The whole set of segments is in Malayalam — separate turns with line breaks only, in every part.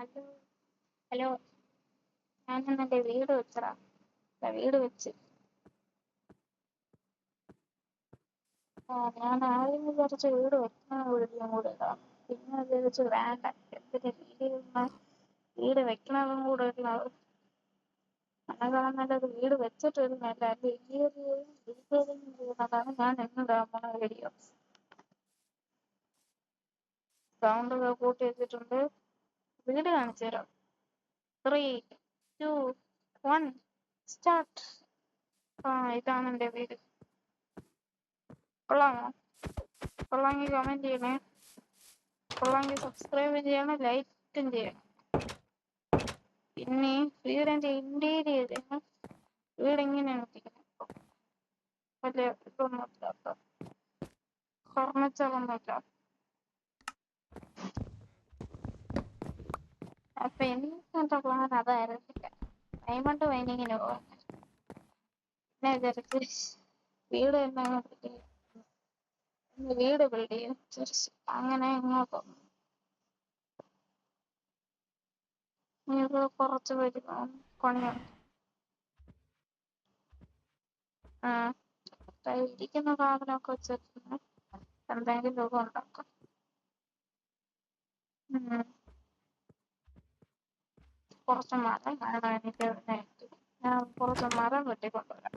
ഹലോ ഹലോ ഞാൻ എന്റെ വീട് വെച്ചടാ. വീട് വെച്ച് ഞാൻ ആദ്യം വിചാരിച്ച വീട് വെക്കണ വീടിലും കൂടെ ഇടാം. പിന്നെ വിചാരിച്ചു വേണ്ട, എന്തിന് വീട് വെക്കണതും കൂടെ ഇടാം. അതാണ് നല്ലത്. വീട് വെച്ചിട്ടിരുന്നല്ല ചെയ്യുന്നതാണ് ഞാൻ എന്നിടാൻ പോണ വീഡിയോ. സൗണ്ട് ഒക്കെ കൂട്ടി വെച്ചിട്ടുണ്ട്. വീട് കാണിച്ചു തരാം. 3, 2, 1 സ്റ്റാർട്ട്. ഇതാണ് എന്റെ വീട്. കൊള്ളാമോ? കൊള്ളാമെങ്കിൽ കമന്റ് ചെയ്യണേ. കൊള്ളാമെങ്കിൽ സബ്സ്ക്രൈബ് ചെയ്യണം, ലൈക്കും ചെയ്യണം. പിന്നെ വീടിന്റെ ഇന്റീരിയർ വീടെങ്ങനെയാണ് എത്തിക്കുന്നത്? വലിയ ഇതൊന്നും ഇല്ലാത്ത ഫർണിച്ചറൊന്നുമില്ല. അപ്പൊ എനിക്കെന്റെ പ്ലാൻ അതായിരുന്നില്ല. ഡയമണ്ട് മൈനിങ്ങിന് പോകാൻ. പിന്നെ വിചാരിച്ച് വീട് തന്നെ വീട് ബിൽഡ് ചെയ്യും വിചാരിച്ചു. അങ്ങനെ ഇങ്ങോട്ട് ഇത് കുറച്ച് പേര് പണിയുണ്ട്. ഇരിക്കുന്ന സാധനമൊക്കെ വെച്ചിട്ട് എന്തെങ്കിലും രൂപം ഉണ്ടാക്കാം. കുറച്ച് മരം വേണം എനിക്ക്. ഞാൻ കുറച്ച് മരം വെട്ടിക്കൊണ്ടുവരാം.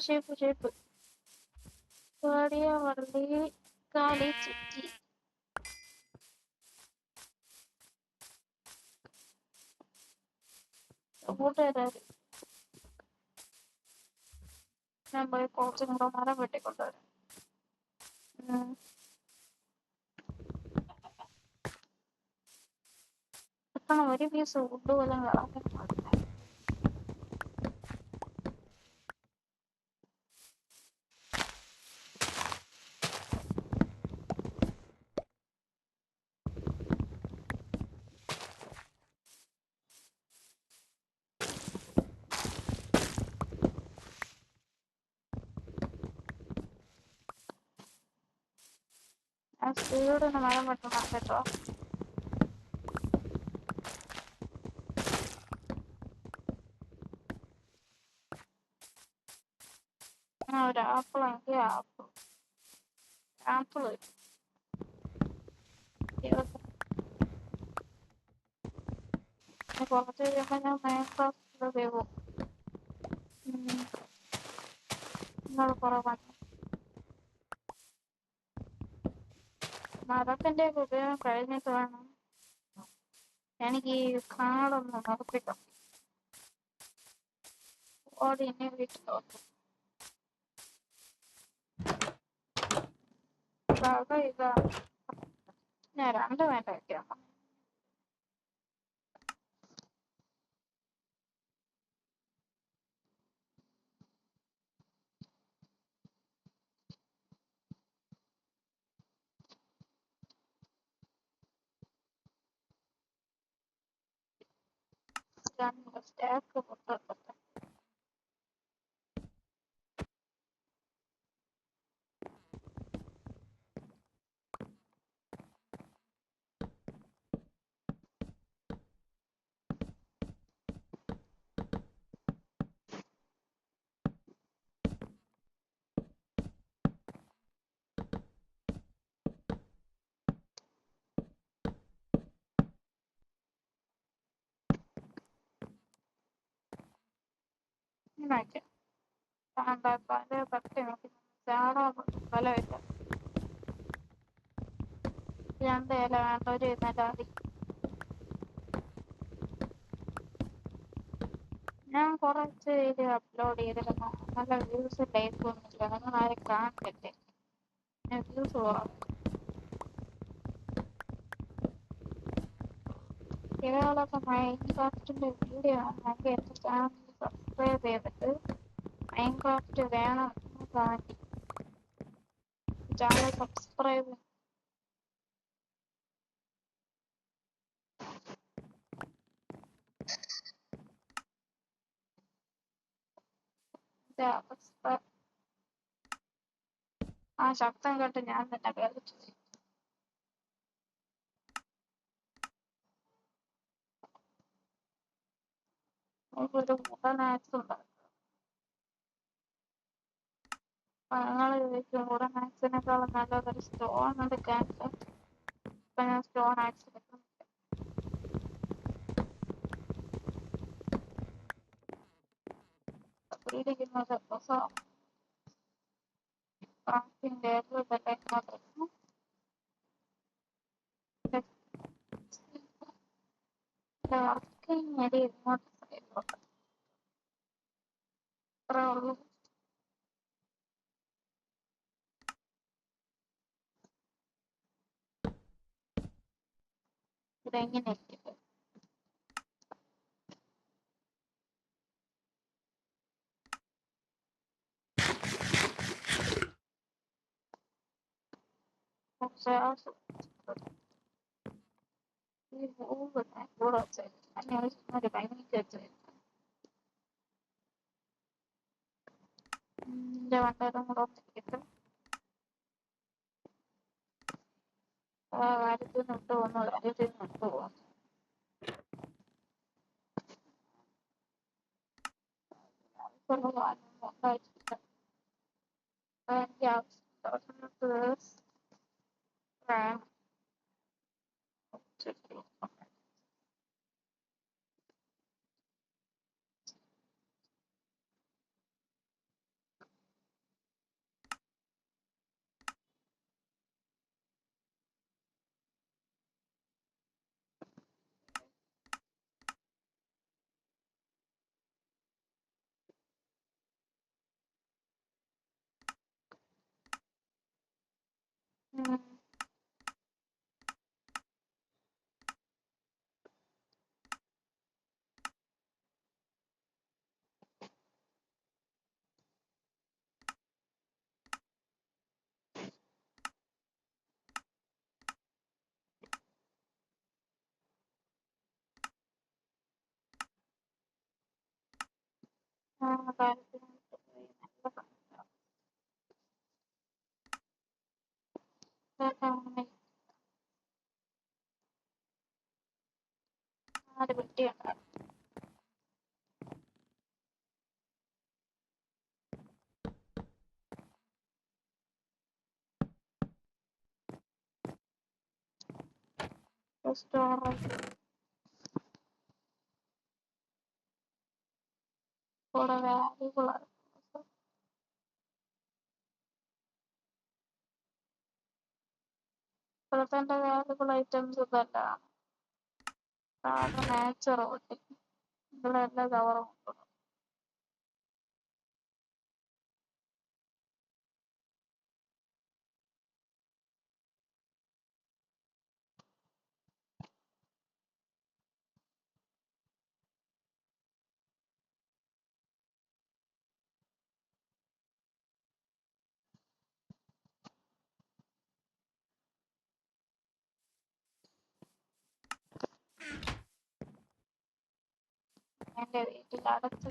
ഷേപ്പ് വള്ളി കാലി ചുറ്റി. കൂട്ടുകാര് ഞാൻ പോയി കുറച്ചും കൂടെ മരം വെട്ടിക്കൊണ്ടുവരാം. ഒരു പീസ് വുഡ് പോലും കളയാൻ പാടില്ല. ഞാൻ സ്പീഡിന് മരം വെട്ടണം കേട്ടോ. ഒരു ആപ്പിളെങ്കിൽ ആപ്പിള് കുറച്ച് കഴിയുമ്പോ ഞാൻ മൈൻക്രാഫ്റ്റിലൊക്കെ പോകും. നിങ്ങൾ കുറവാണ്. മരത്തിന്റെ ഉപയോഗം കഴിഞ്ഞിട്ട് വേണം എനിക്ക് ഈ കാടൊന്ന് നിർത്തിക്കാം. ഓടി എന്നെ വീട്ടിലോട്ട് ഇതാ ഞാൻ 2 വേണ്ട വയ്ക്കാം. സ്റ്റാക്ക് പൊട്ടട്ടെ. ഫലമില്ല. 2 ഇല വേണ്ട, ഒരു നില മതി. ഞാൻ കുറച്ച് ഇത് അപ്ലോഡ് ചെയ്തിരുന്നു. നല്ല വ്യൂസ് ലൈക്ക് ഒന്നുമില്ല. നിങ്ങൾ ആരും കാണില്ലേ? വ്യൂസ് കുറവാണ്. ഇതേപോലൊക്കെ മൈൻക്രാഫ്റ്റിന്റെ വീഡിയോ ആണെങ്കിൽ എന്റെ ചാനൽ സബ്സ്ക്രൈബ് ചെയ്തിട്ട് മൈൻക്രാഫ്റ്റ് വേണം കാണിക്കും. ചാനൽ സബ്സ്ക്രൈബ് അവസ്ഥ ആ ശബ്ദം കേട്ട് ഞാൻ തന്നെ പേടിച്ചു. ഒരു മുട്ട മാക്സ് ഉണ്ട്. ഞങ്ങൾ ചോദിക്കും കൂടെ മാക്സിനേക്കാളും നല്ലതൊരു സ്റ്റോൺ എടുക്കാൻ. ഇപ്പൊ ഞാൻ സ്റ്റോൺ ആക്സ് എടുക്കും. ഇരിക്കുന്നത് ക്രാഫ്റ്റിംഗ് വർക്കിംഗ് ഒരു ഇങ്ങോട്ട് സൈഡിലോട്ട് അത്രേ ഉള്ളൂ. ഇതെങ്ങനെ ഇരിക്കുന്നത് ഈ പൂവ് കൂടെ വെച്ചാൽ ഒരു ഭംഗിക്ക് വെച്ചാൽ എന്റെ വണ്ടേലും കൂടെ ഒന്നിരിക്കട്ടെ. കാര്യത്തിൽ നിന്ന് വിട്ടു പോകുന്നു, കാര്യത്തിൽ നിന്ന് വിട്ടു പോകുന്നു. ഉണ്ടായിട്ടില്ല. എനിക്ക് ആവശ്യം കാര്യത്തിൽ നല്ല നാല് പെട്ടിയുണ്ടായിരുന്നു. കൂടെ വാല്യുബിളാണ്. ഇപ്പോഴത്തെ വാല്യുബിൾ ഐറ്റംസ് ഇതല്ല, നാച്ചുറൽ പൊട്ടി ഇതിലെല്ലാം കവറും ഉണ്ട്. എന്റെ വീട്ടിൽ അടച്ചു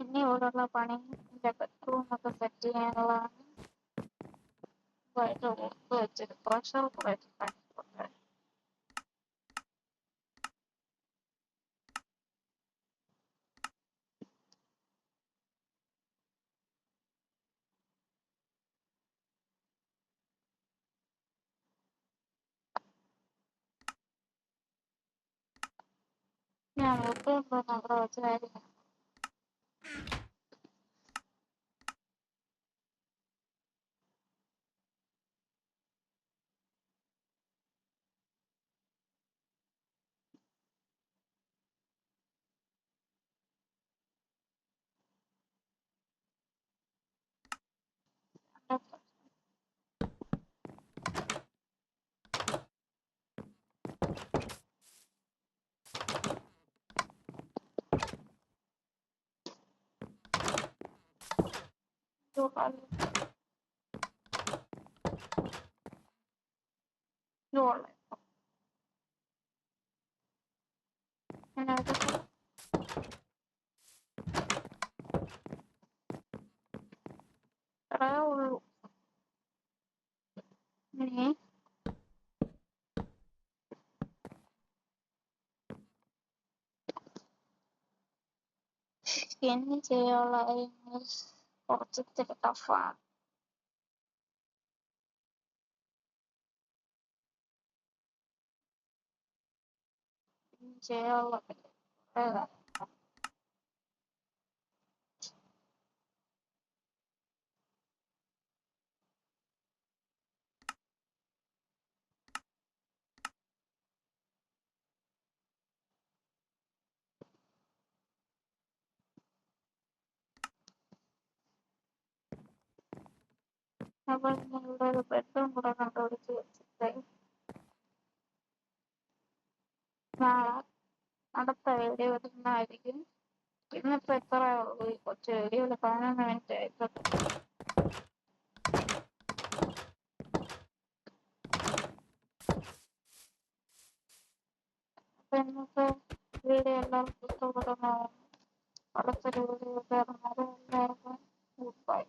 പിന്നെ ഇവിടെയുള്ള പണി എന്റെ ബെഡ്റൂം ഒക്കെ സെറ്റ് ചെയ്യാനുള്ളതാണ്. വൈകിട്ട് ഉപ്പ് വെച്ചിട്ട് പ്രഷർ കുറച്ച് പണിക്കുണ്ട്. ഞാൻ ഉപ്പ് കൊണ്ടുവന്ന് അവിടെ വെച്ചായിരിക്കും. ഉള്ളൂ ഇനി ചെയ്യാനുള്ള കുറച്ച് ഇത്തിരി ടഫാണ്. ചെയ്യാനുള്ള അപ്പോൾ നിങ്ങളുടെ ഒരു ബെഡ്റൂം കൂടെ കണ്ടുപിടിച്ച് വെച്ചിട്ട് നാളെ അടുത്ത വീഡിയോ വരുന്നതായിരിക്കും. ഇന്നിപ്പോ എത്രയേ ഉള്ളൂ ഈ കൊച്ചു വീഡിയോയിൽ 11 മിനിറ്റ് ആയിക്കോട്ടെ. അപ്പൊ ഇന്നത്തെ വീഡിയോ എല്ലാവർക്കും ഇഷ്ടപ്പെടുന്നു. അടുത്തൊരു വീഡിയോ വരുന്നത് എല്ലാവർക്കും ഗുഡ് ബൈ.